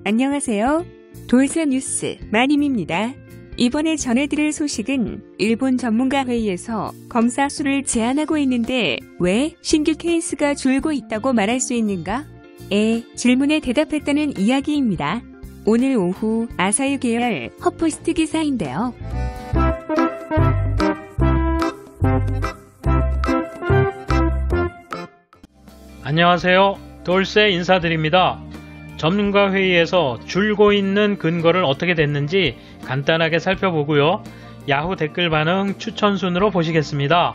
안녕하세요. 돌쇠 뉴스 마님입니다. 이번에 전해드릴 소식은 일본 전문가 회의에서 검사 수를 제한하고 있는데 왜 신규 케이스가 줄고 있다고 말할 수 있는가? 질문에 대답했다는 이야기입니다. 오늘 오후 아사히 계열 허포스트 기사인데요. 안녕하세요. 돌쇠 인사드립니다. 전문가 회의에서 줄고 있는 근거를 어떻게 됐는지 간단하게 살펴보고요. 야후 댓글 반응 추천 순으로 보시겠습니다.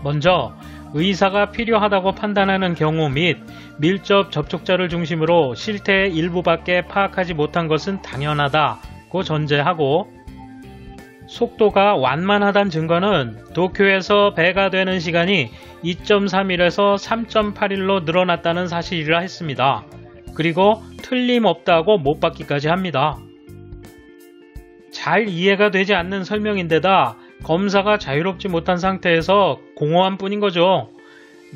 먼저 의사가 필요하다고 판단하는 경우 및 밀접 접촉자를 중심으로 실태의 일부밖에 파악하지 못한 것은 당연하다고 전제하고, 속도가 완만하다는 증거는 도쿄에서 배가 되는 시간이 2.3일에서 3.8일로 늘어났다는 사실이라 했습니다. 그리고 틀림없다고 못 받기까지 합니다. 잘 이해가 되지 않는 설명인데다 검사가 자유롭지 못한 상태에서 공허한 뿐인 거죠.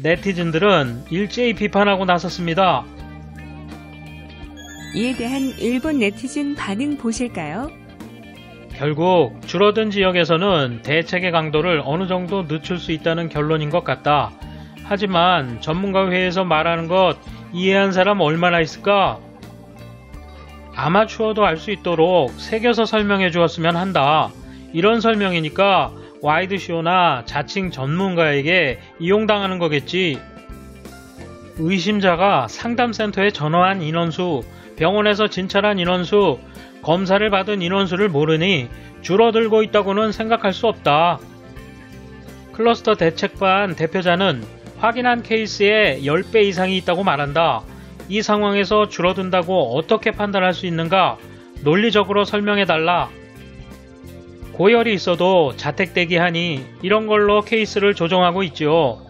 네티즌들은 일제히 비판하고 나섰습니다. 이에 대한 일본 네티즌 반응 보실까요? 결국 줄어든 지역에서는 대책의 강도를 어느 정도 늦출 수 있다는 결론인 것 같다. 하지만 전문가 회의에서 말하는 것 이해한 사람 얼마나 있을까? 아마추어도 알 수 있도록 새겨서 설명해 주었으면 한다. 이런 설명이니까 와이드쇼나 자칭 전문가에게 이용당하는 거겠지. 의심자가 상담센터에 전화한 인원수, 병원에서 진찰한 인원수, 검사를 받은 인원수를 모르니 줄어들고 있다고는 생각할 수 없다. 클러스터 대책반 대표자는 확인한 케이스의 10배 이상이 있다고 말한다. 이 상황에서 줄어든다고 어떻게 판단할 수 있는가? 논리적으로 설명해달라. 고열이 있어도 자택대기하니 이런 걸로 케이스를 조정하고 있지요.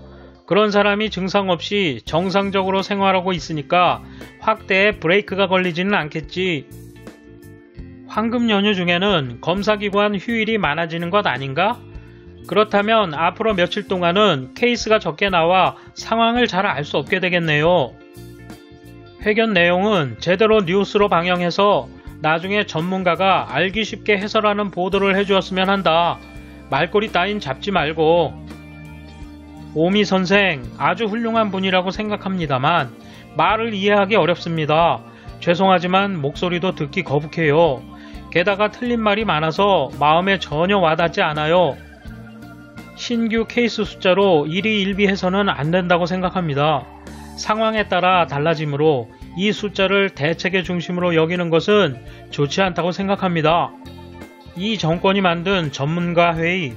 그런 사람이 증상 없이 정상적으로 생활하고 있으니까 확대에 브레이크가 걸리지는 않겠지. 황금 연휴 중에는 검사기관 휴일이 많아지는 것 아닌가? 그렇다면 앞으로 며칠 동안은 케이스가 적게 나와 상황을 잘 알 수 없게 되겠네요. 회견 내용은 제대로 뉴스로 방영해서 나중에 전문가가 알기 쉽게 해설하는 보도를 해주었으면 한다. 말꼬리 따윈 잡지 말고. 오미 선생 아주 훌륭한 분이라고 생각합니다만 말을 이해하기 어렵습니다. 죄송하지만 목소리도 듣기 거북해요. 게다가 틀린 말이 많아서 마음에 전혀 와닿지 않아요. 신규 케이스 숫자로 일희일비해서는 안 된다고 생각합니다. 상황에 따라 달라지므로 이 숫자를 대책의 중심으로 여기는 것은 좋지 않다고 생각합니다. 이 정권이 만든 전문가 회의,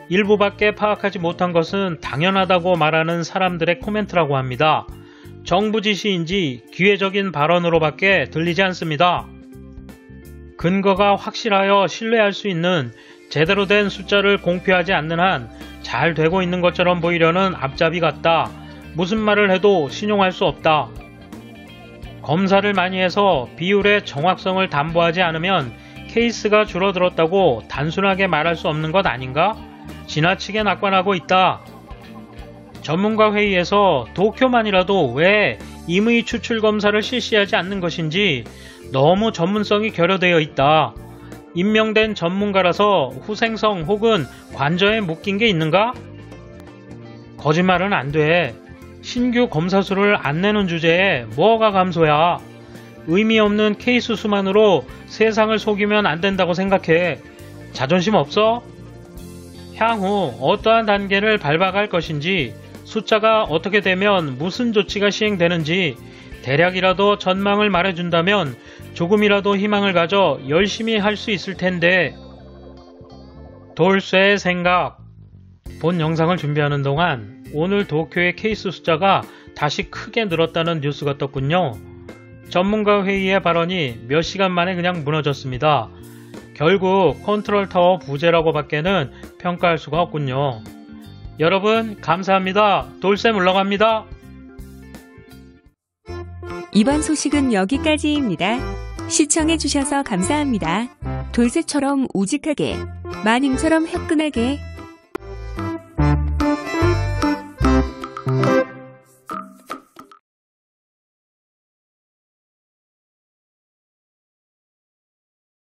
일부밖에 파악하지 못한 것은 당연하다고 말하는 사람들의 코멘트라고 합니다. 정부 지시인지 기회적인 발언으로밖에 들리지 않습니다. 근거가 확실하여 신뢰할 수 있는 제대로 된 숫자를 공표하지 않는 한 잘 되고 있는 것처럼 보이려는 앞잡이 같다. 무슨 말을 해도 신용할 수 없다. 검사를 많이 해서 비율의 정확성을 담보하지 않으면 케이스가 줄어들었다고 단순하게 말할 수 없는 것 아닌가? 지나치게 낙관하고 있다. 전문가 회의에서 도쿄만이라도 왜 임의 추출 검사를 실시하지 않는 것인지 너무 전문성이 결여되어 있다. 임명된 전문가라서 후생성 혹은 관저에 묶인 게 있는가? 거짓말은 안 돼. 신규 검사 수를 안 내는 주제에 뭐가 감소야. 의미 없는 케이스 수만으로 세상을 속이면 안 된다고 생각해. 자존심 없어? 향후 어떠한 단계를 밟아갈 것인지, 숫자가 어떻게 되면 무슨 조치가 시행되는지 대략이라도 전망을 말해준다면 조금이라도 희망을 가져 열심히 할 수 있을 텐데. 돌쇠의 생각. 본 영상을 준비하는 동안 오늘 도쿄의 케이스 숫자가 다시 크게 늘었다는 뉴스가 떴군요. 전문가 회의의 발언이 몇 시간 만에 그냥 무너졌습니다. 결국 컨트롤 타워 부재라고 밖에는 평가할 수가 없군요. 여러분 감사합니다. 돌쇠 물러갑니다. 이번 소식은 여기까지입니다. 시청해주셔서 감사합니다. 돌쇠처럼 우직하게, 마님처럼 화끈하게